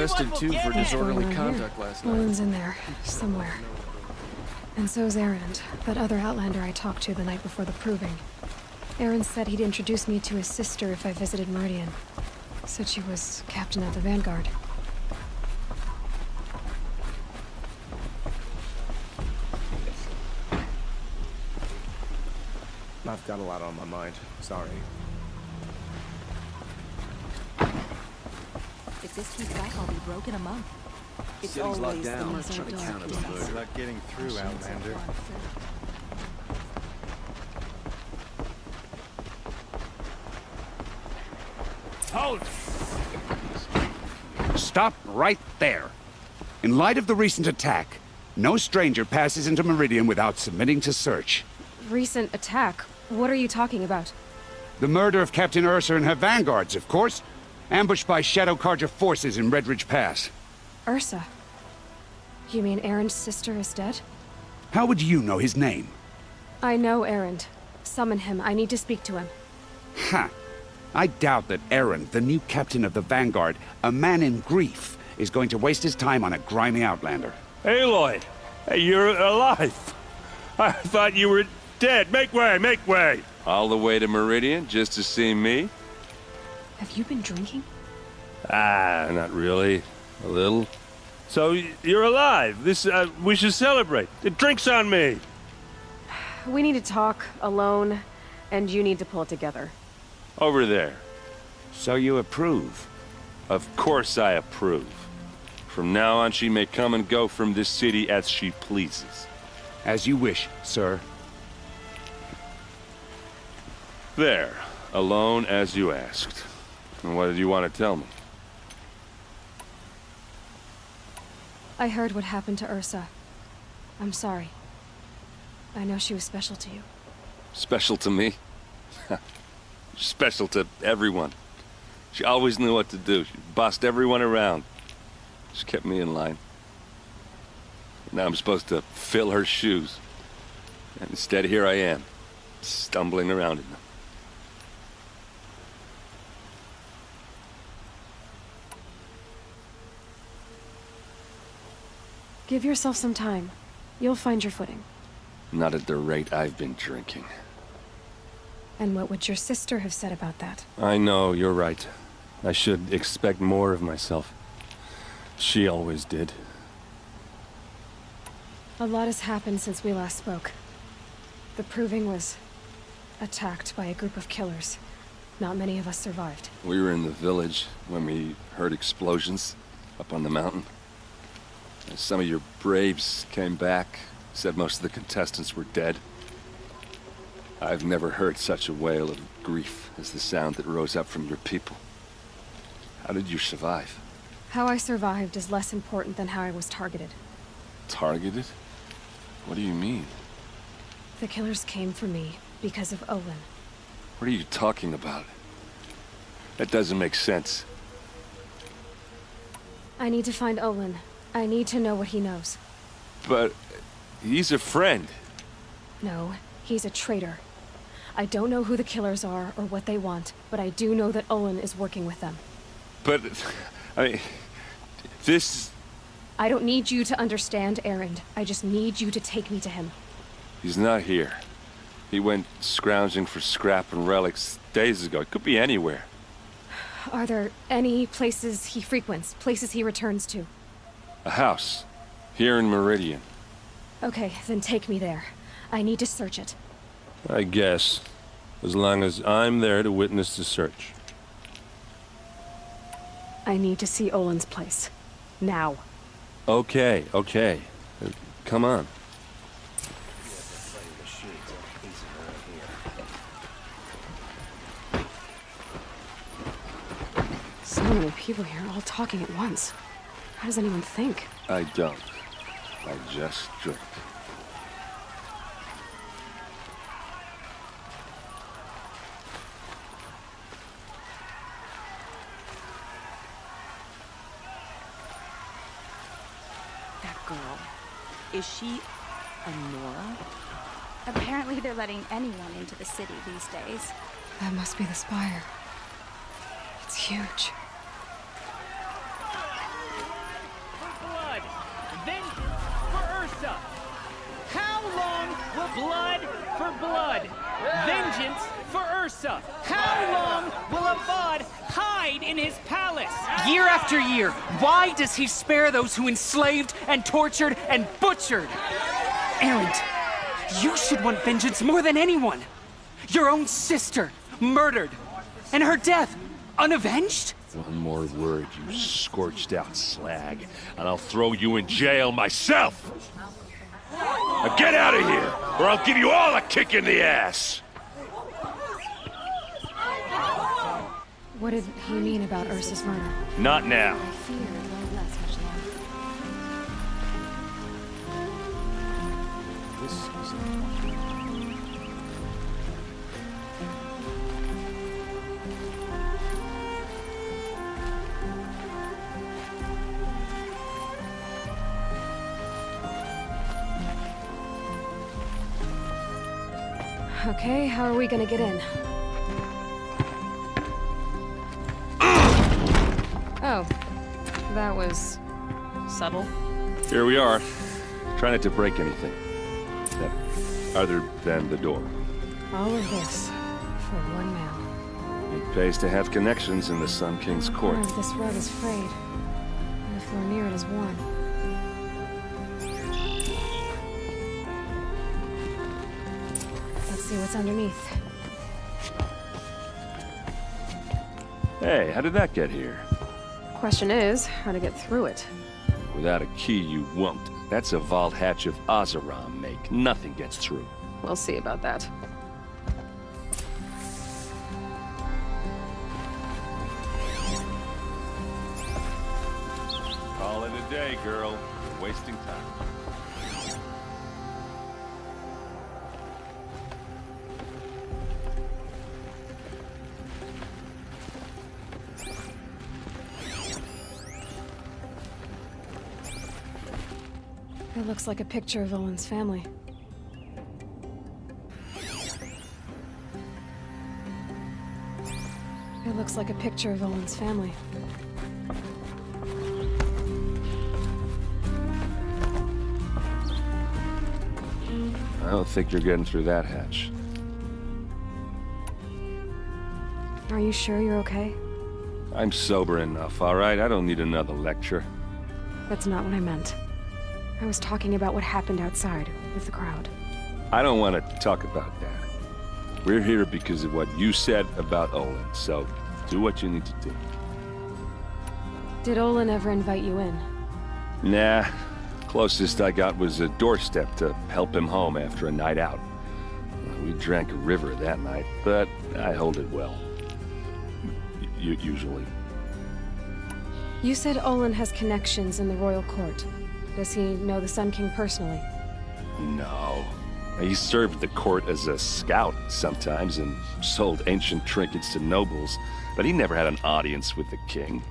arrested too for disorderly conduct last night. Owen's in there, somewhere. And so's Erend, that other Outlander I talked to the night before the proving. Erend said he'd introduce me to his sister if I visited Meridian. Said she was captain of the Vanguard. I've got a lot on my mind. Sorry. If this keeps back, I'll be broke in a month. It's City's locked always down. the Trying to counter the dark murder. Not getting through, Outlander. Halt! Stop right there. In light of the recent attack, no stranger passes into Meridian without submitting to search. Recent attack? What are you talking about? The murder of Captain Ursa and her vanguards, of course. Ambushed by Shadow Carja forces in Redridge Pass. Ursa? You mean Erend's sister is dead? How would you know his name? I know Erend. Summon him. I need to speak to him. Ha! I doubt that Erend, the new captain of the Vanguard, a man in grief, is going to waste his time on a grimy Outlander. Aloy! Hey, you're alive! I thought you were dead. Make way, make way! All the way to Meridian just to see me? Have you been drinking? Ah, not really. A little. So, you're alive. We should celebrate. The drink's on me! We need to talk, alone, and you need to pull it together. Over there. So you approve? Of course I approve. From now on, she may come and go from this city as she pleases. As you wish, sir. There. Alone as you asked. And what did you want to tell me? I heard what happened to Ursa. I'm sorry. I know she was special to you. Special to me? Special to everyone. She always knew what to do. She bossed everyone around. She kept me in line. Now I'm supposed to fill her shoes. And instead, here I am, stumbling around in them. Give yourself some time. You'll find your footing. Not at the rate I've been drinking. And what would your sister have said about that? I know, you're right. I should expect more of myself. She always did. A lot has happened since we last spoke. The Proving was attacked by a group of killers. Not many of us survived. We were in the village when we heard explosions up on the mountain. And some of your braves came back, said most of the contestants were dead. I've never heard such a wail of grief as the sound that rose up from your people. How did you survive? How I survived is less important than how I was targeted. Targeted? What do you mean? The killers came for me because of Olin. What are you talking about? That doesn't make sense. I need to find Olin. I need to know what he knows. But he's a friend. No, he's a traitor. I don't know who the killers are or what they want, but I do know that Olin is working with them. But, I mean, this... I don't need you to understand, Erend. I just need you to take me to him. He's not here. He went scrounging for scrap and relics days ago. It could be anywhere. Are there any places he frequents, places he returns to? A house. Here in Meridian. Okay, then take me there. I need to search it. I guess. As long as I'm there to witness the search. I need to see Olin's place. Now. Okay, okay. Come on. So many people here, all talking at once. How does anyone think? I don't. I just drink. That girl. Is she a Nora? Apparently they're letting anyone into the city these days. That must be the spire. It's huge. Blood for blood. Vengeance for Ursa. How long will Avad hide in his palace? Year after year, why does he spare those who enslaved and tortured and butchered? Erend, you should want vengeance more than anyone. Your own sister, murdered. And her death, unavenged? One more word, you scorched out slag, and I'll throw you in jail myself! Now get out of here, or I'll give you all a kick in the ass! What did he mean about Ursa's murder? Not now. I fear it won't last much longer. Okay, how are we gonna get in? Oh, that was subtle. Here we are. Try not to break anything. Other than the door. All of this for one man. It pays to have connections in the Sun King's court. Corner of this rug is frayed, and the floor near it is worn. Let's see what's underneath. Hey, how did that get here? Question is, how to get through it. Without a key, you won't. That's a vault hatch of Oseram make. Nothing gets through. We'll see about that. Call it a day, girl. You're wasting time. It looks like a picture of Owen's family. It looks like a picture of Owen's family. I don't think you're getting through that hatch. Are you sure you're okay? I'm sober enough, all right? I don't need another lecture. That's not what I meant. I was talking about what happened outside with the crowd. I don't want to talk about that. We're here because of what you said about Olin, so do what you need to do. Did Olin ever invite you in? Nah. Closest I got was a doorstep to help him home after a night out. We drank a river that night, but I hold it well. Usually. You said Olin has connections in the royal court. Does he know the Sun King personally? No. He served the court as a scout sometimes and sold ancient trinkets to nobles, but he never had an audience with the king.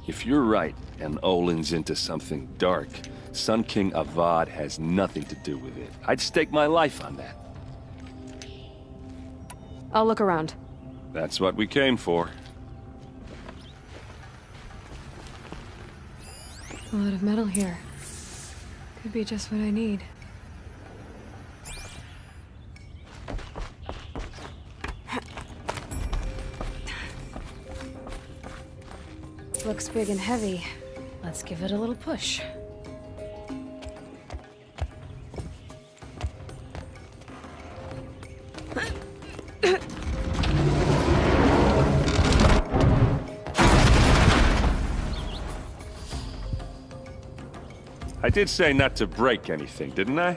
If you're right, and Olin's into something dark, Sun King Avad has nothing to do with it. I'd stake my life on that. I'll look around. That's what we came for. A lot of metal here. Could be just what I need. Looks big and heavy. Let's give it a little push. I did say not to break anything, didn't I?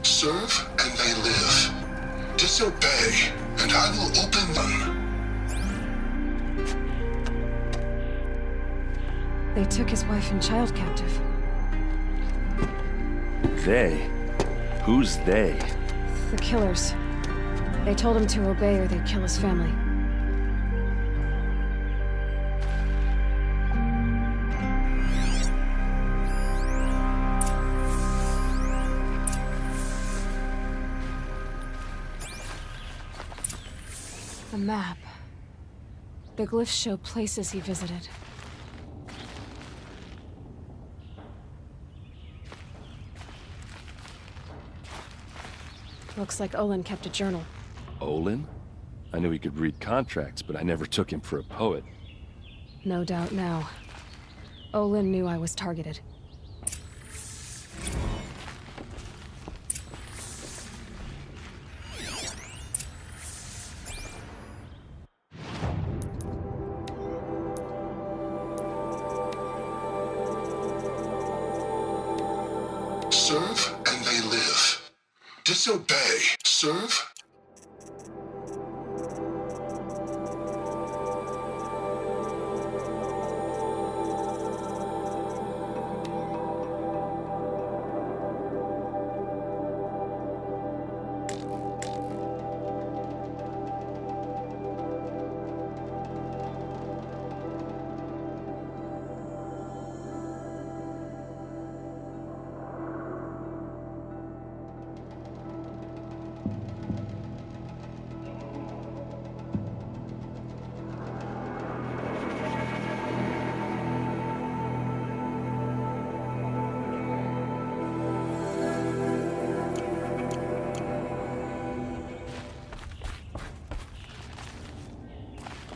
Serve and they live. Disobey, and I will open them. They took his wife and child captive. They? Who's they? The killers. They told him to obey or they'd kill his family. A map. The glyphs show places he visited. Looks like Olin kept a journal. Olin? I knew he could read contracts, but I never took him for a poet. No doubt now. Olin knew I was targeted. Serve and they live. Disobey. Serve.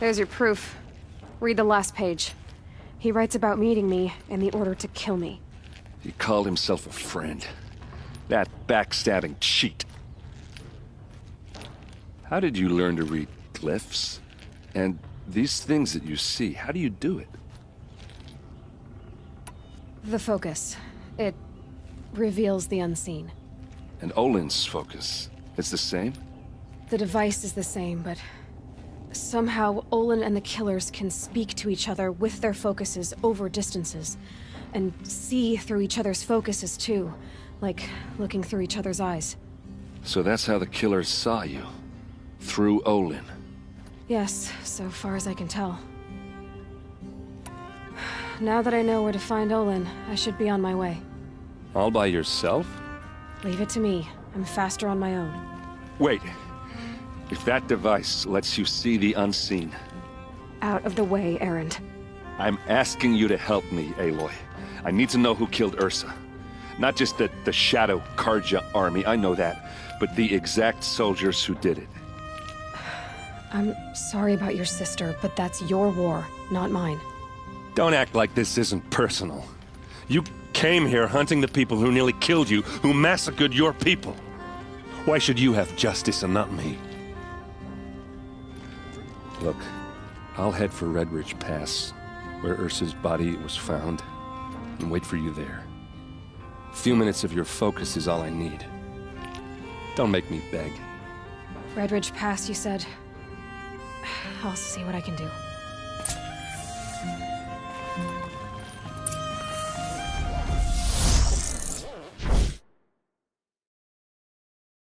There's your proof. Read the last page. He writes about meeting me and the order to kill me. He called himself a friend. That backstabbing cheat. How did you learn to read glyphs? And these things that you see, how do you do it? The focus. It reveals the unseen. And Olin's focus, it's the same? The device is the same, but somehow Olin and the killers can speak to each other with their focuses over distances. And see through each other's focuses too. Like looking through each other's eyes. So that's how the killers saw you? Through Olin? Yes, so far as I can tell. Now that I know where to find Olin, I should be on my way. All by yourself? Leave it to me. I'm faster on my own. Wait. If that device lets you see the unseen... Out of the way, Erend. I'm asking you to help me, Aloy. I need to know who killed Ursa. Not just the Shadow Karja army, I know that, but the exact soldiers who did it. I'm sorry about your sister, but that's your war, not mine. Don't act like this isn't personal. You came here hunting the people who nearly killed you, who massacred your people. Why should you have justice and not me? Look, I'll head for Red Ridge Pass, where Ursa's body was found, and wait for you there. A few minutes of your focus is all I need. Don't make me beg. Red Ridge Pass, you said? I'll see what I can do.